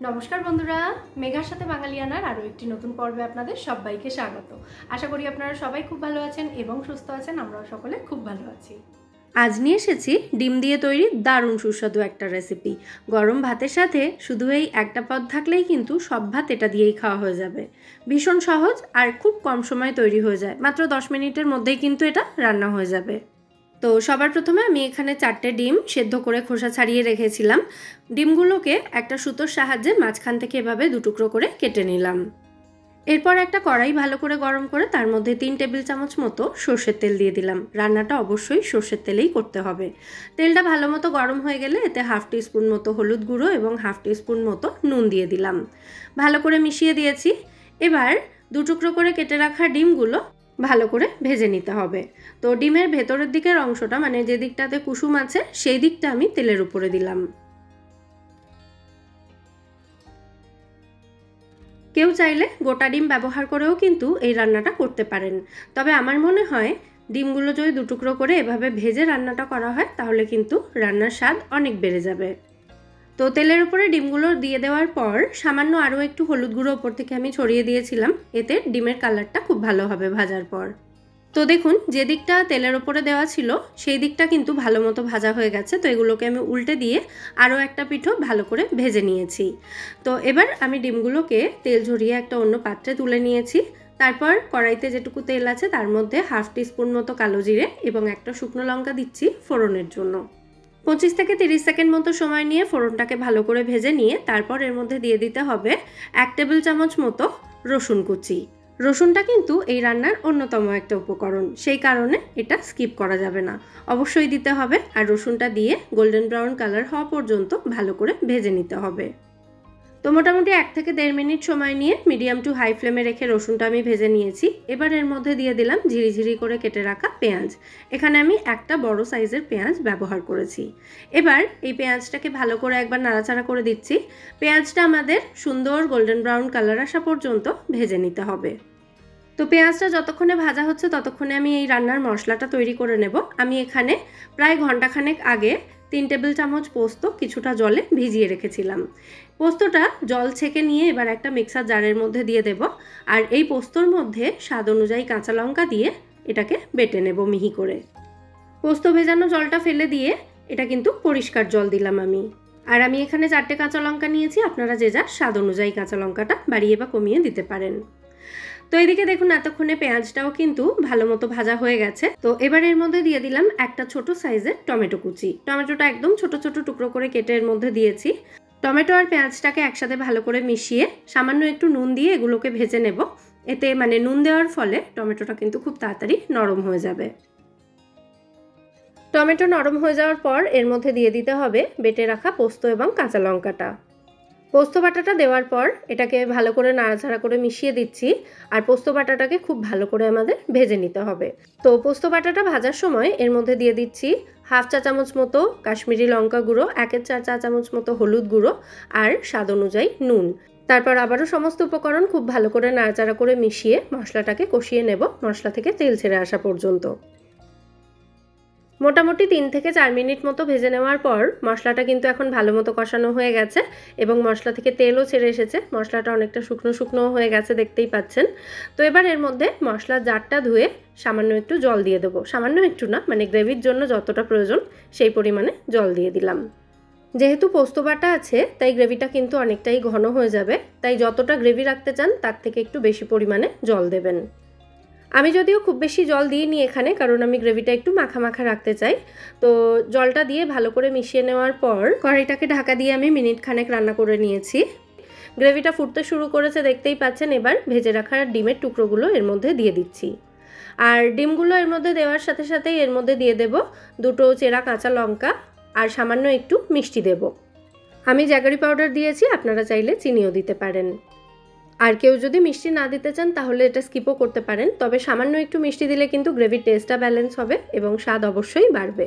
নমস্কার বন্ধুরা, মেঘার সাথে বাঙালিয়ানার আরও একটি নতুন পর্বে আপনাদের সবাইকে স্বাগত। আশা করি আপনারা সবাই খুব ভালো আছেন এবং সুস্থ আছেন। আমরাও সকলে খুব ভালো আছি। আজ নিয়ে এসেছি ডিম দিয়ে তৈরি দারুণ সুস্বাদু একটা রেসিপি। গরম ভাতের সাথে শুধু এই একটা পদ থাকলেই কিন্তু সব ভাত এটা দিয়েই খাওয়া হয়ে যাবে। ভীষণ সহজ আর খুব কম সময়ে তৈরি হয়ে যায়, মাত্র 10 মিনিটের মধ্যেই কিন্তু এটা রান্না হয়ে যাবে। তো সবার প্রথমে আমি এখানে 4টে ডিম সেদ্ধ করে খোসা ছাড়িয়ে রেখেছিলাম। ডিমগুলোকে একটা সুতোর সাহায্যে মাঝখান থেকে এভাবে দুটুকরো করে কেটে নিলাম। এরপর একটা কড়াই ভালো করে গরম করে তার মধ্যে 3 টেবিল চামচ মতো সর্ষের তেল দিয়ে দিলাম। রান্নাটা অবশ্যই সর্ষের তেলেই করতে হবে। তেলটা ভালো মতো গরম হয়ে গেলে এতে হাফ টিস্পুন মতো হলুদ গুঁড়ো এবং হাফ টিস্পুন মতো নুন দিয়ে দিলাম। ভালো করে মিশিয়ে দিয়েছি। এবার দুটুকরো করে কেটে রাখা ডিমগুলো ভালো করে ভেজে নিতে হবে। তো ডিমের ভেতরের দিকের অংশটা, মানে যে দিকটাতে কুসুম আছে, সেই দিকটা আমি তেলের উপরে দিলাম। কেউ চাইলে গোটা ডিম ব্যবহার করেও কিন্তু এই রান্নাটা করতে পারেন, তবে আমার মনে হয় ডিমগুলো যদি দুটুকরো করে এভাবে ভেজে রান্নাটা করা হয় তাহলে কিন্তু রান্নার স্বাদ অনেক বেড়ে যাবে। তো তেলের উপরে ডিমগুলো দিয়ে দেওয়ার পর সামান্য আরও একটু হলুদ গুঁড়ো ওপর থেকে আমি ছড়িয়ে দিয়েছিলাম, এতে ডিমের কালারটা খুব ভালো হবে ভাজার পর। তো দেখুন, যে দিকটা তেলের ওপরে দেওয়া ছিল সেই দিকটা কিন্তু ভালো মতো ভাজা হয়ে গেছে। তো এগুলোকে আমি উল্টে দিয়ে আরও একটা পিঠও ভালো করে ভেজে নিয়েছি। তো এবার আমি ডিমগুলোকে তেল ঝরিয়ে একটা অন্য পাত্রে তুলে নিয়েছি। তারপর কড়াইতে যেটুকু তেল আছে তার মধ্যে হাফ টিস্পুন মতো কালো জিরে এবং একটা শুকনো লঙ্কা দিচ্ছি ফোড়নের জন্য। 25 থেকে 30 সেকেন্ড মতো সময় নিয়ে ফোড়নটাকে ভালো করে ভেজে নিয়ে তারপর এর মধ্যে দিয়ে দিতে হবে 1 টেবিল চামচ মতো রসুন কুচি। রসুনটা কিন্তু এই রান্নার অন্যতম একটা উপকরণ, সেই কারণে এটা স্কিপ করা যাবে না, অবশ্যই দিতে হবে। আর রসুনটা দিয়ে গোল্ডেন ব্রাউন কালার হওয়া পর্যন্ত ভালো করে ভেজে নিতে হবে। তো মোটামুটি 1 থেকে 1.5 মিনিট সময় নিয়ে মিডিয়াম টু হাই ফ্লেমে রেখে রসুনটা আমি ভেজে নিয়েছি। এবার এর মধ্যে দিয়ে দিলাম ঝিরিঝিরি করে কেটে রাখা পেঁয়াজ। এখানে আমি একটা বড় সাইজের পেঁয়াজ ব্যবহার করেছি। এবার এই পেঁয়াজটাকে ভালো করে একবার নাড়াচাড়া করে দিচ্ছি। পেঁয়াজটা আমাদের সুন্দর গোল্ডেন ব্রাউন কালার আসা পর্যন্ত ভেজে নিতে হবে। তো পেঁয়াজটা যতক্ষণে ভাজা হচ্ছে ততক্ষণে আমি এই রান্নার মশলাটা তৈরি করে নেব। আমি এখানে প্রায় ঘন্টাখানেক আগে 3 টেবিল চামচ পোস্ত কিছুটা জলে ভিজিয়ে রেখেছিলাম। পোস্তটা জল ছেঁকে নিয়ে এবার একটা মিক্সার জারের মধ্যে দিয়ে দেব। আর এই পোস্তর মধ্যে স্বাদ অনুযায়ী কাঁচা লঙ্কা দিয়ে এটাকে বেটে নেব মিহি করে। পোস্ত ভেজানো জলটা ফেলে দিয়ে এটা কিন্তু পরিষ্কার জল দিলাম আমি। আর আমি এখানে 4টে কাঁচা লঙ্কা নিয়েছি, আপনারা যে যার স্বাদ অনুযায়ী কাঁচা লঙ্কাটা বাড়িয়ে বা কমিয়ে দিতে পারেন। তো এদিকে দেখুন, এতক্ষণে পেঁয়াজটাও কিন্তু ভালো মতো ভাজা হয়ে গেছে। তো এবার এর মধ্যে দিয়ে দিলাম একটা ছোট সাইজের টমেটো কুচি। টমেটোটা একদম ছোট ছোট টুকরো করে কেটে এর মধ্যে দিয়েছি। টমেটো আর পেঁয়াজটাকে একসাথে ভালো করে মিশিয়ে সামান্য একটু নুন দিয়ে এগুলোকে ভেজে নেব। এতে মানে নুন দেওয়ার ফলে টমেটোটা কিন্তু খুব তাড়াতাড়ি নরম হয়ে যাবে। টমেটো নরম হয়ে যাওয়ার পর এর মধ্যে দিয়ে দিতে হবে বেটে রাখা পোস্ত এবং কাঁচা লঙ্কাটা। পোস্ত বাটাটা দেওয়ার পর এটাকে ভালো করে নাড়াচাড়া করে মিশিয়ে দিচ্ছি। আর পোস্ত বাটাটাকে খুব ভালো করে আমাদের ভেজে নিতে হবে। তো পোস্ত বাটাটা ভাজার সময় এর মধ্যে দিয়ে দিচ্ছি হাফ চা চামচ মতো কাশ্মীরি লঙ্কা গুঁড়ো, 1/4 চা চামচ মতো হলুদ গুঁড়ো আর স্বাদ অনুযায়ী নুন। তারপর আবারও সমস্ত উপকরণ খুব ভালো করে নাড়াচাড়া করে মিশিয়ে মশলাটাকে কষিয়ে নেব মশলা থেকে তেল ছেড়ে আসা পর্যন্ত। মোটামুটি 3 থেকে 4 মিনিট মতো ভেজে নেওয়ার পর মশলাটা কিন্তু এখন ভালো মতো কষানো হয়ে গেছে এবং মশলা থেকে তেলও ছেড়ে এসেছে। মশলাটা অনেকটা শুকনো শুকনো হয়ে গেছে, দেখতেই পাচ্ছেন। তো এবার এর মধ্যে মশলার জারটা ধুয়ে সামান্য একটু জল দিয়ে দেবো। সামান্য একটু না, মানে গ্রেভির জন্য যতটা প্রয়োজন সেই পরিমাণে জল দিয়ে দিলাম। যেহেতু পোস্ত বাটা আছে তাই গ্রেভিটা কিন্তু অনেকটাই ঘন হয়ে যাবে, তাই যতটা গ্রেভি রাখতে চান তার থেকে একটু বেশি পরিমাণে জল দেবেন। আমি যদিও খুব বেশি জল দিইনি এখানে, কারণ আমি গ্রেভিটা একটু মাখা মাখা রাখতে চাই। তো জলটা দিয়ে ভালো করে মিশিয়ে নেওয়ার পর কড়াইটাকে ঢাকা দিয়ে আমি মিনিট খানেক রান্না করে নিয়েছি। গ্রেভিটা ফুটতে শুরু করেছে, দেখতেই পাচ্ছেন। এবার ভেজে রাখা ডিমের টুকরোগুলো এর মধ্যে দিয়ে দিচ্ছি। আর ডিমগুলো এর মধ্যে দেওয়ার সাথে সাথেই এর মধ্যে দিয়ে দেব 2টো চেরা কাঁচা লঙ্কা আর সামান্য একটু মিষ্টি দেব। আমি জ্যাগারি পাউডার দিয়েছি, আপনারা চাইলে চিনিও দিতে পারেন। আর কেউ যদি মিষ্টি না দিতে চান তাহলে এটা স্কিপও করতে পারেন, তবে সামান্য একটু মিষ্টি দিলে কিন্তু গ্রেভির টেস্টটা ব্যালেন্স হবে এবং স্বাদ অবশ্যই বাড়বে।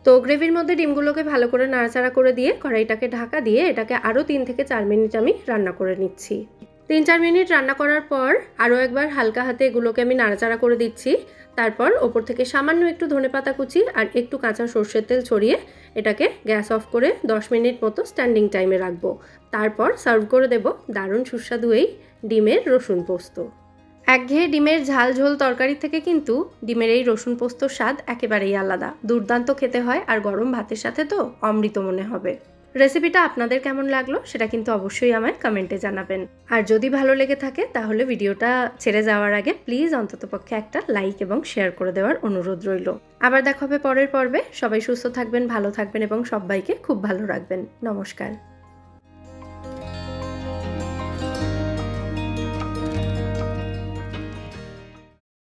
তো গ্রেভির মধ্যে ডিমগুলোকে ভালো করে নাড়াচাড়া করে দিয়ে কড়াইটাকে ঢাকা দিয়ে এটাকে আরও 3 থেকে 4 মিনিট আমি রান্না করে নিচ্ছি। 3-4 মিনিট রান্না করার পর আরও একবার হালকা হাতে এগুলোকে আমি নাড়াচাড়া করে দিচ্ছি। তারপর ওপর থেকে সামান্য একটু ধনেপাতা কুচি আর একটু কাঁচা সর্ষের তেল ছড়িয়ে এটাকে গ্যাস অফ করে 10 মিনিট মতো স্ট্যান্ডিং টাইমে রাখবো। তারপর সার্ভ করে দেব দারুণ সুস্বাদু এই ডিমের রসুন পোস্ত। একঘেয়ে ডিমের ঝাল ঝোল তরকারি থেকে কিন্তু ডিমের এই রসুন পোস্তর স্বাদ একেবারেই আলাদা, দুর্দান্ত খেতে হয়, আর গরম ভাতের সাথে তো অমৃত মনে হবে। রেসিপিটা আপনাদের কেমন লাগলো সেটা কিন্তু অবশ্যই আমায় কমেন্টে জানাবেন। আর যদি ভালো লেগে থাকে তাহলে ভিডিওটা ছেড়ে যাওয়ার আগে প্লিজ অন্ততপক্ষে একটা লাইক এবং শেয়ার করে দেওয়ার অনুরোধ রইল। আবার দেখা হবে পরের পর্বে। সবাই সুস্থ থাকবেন, ভালো থাকবেন এবং সবাইকে খুব ভালো রাখবেন। নমস্কার।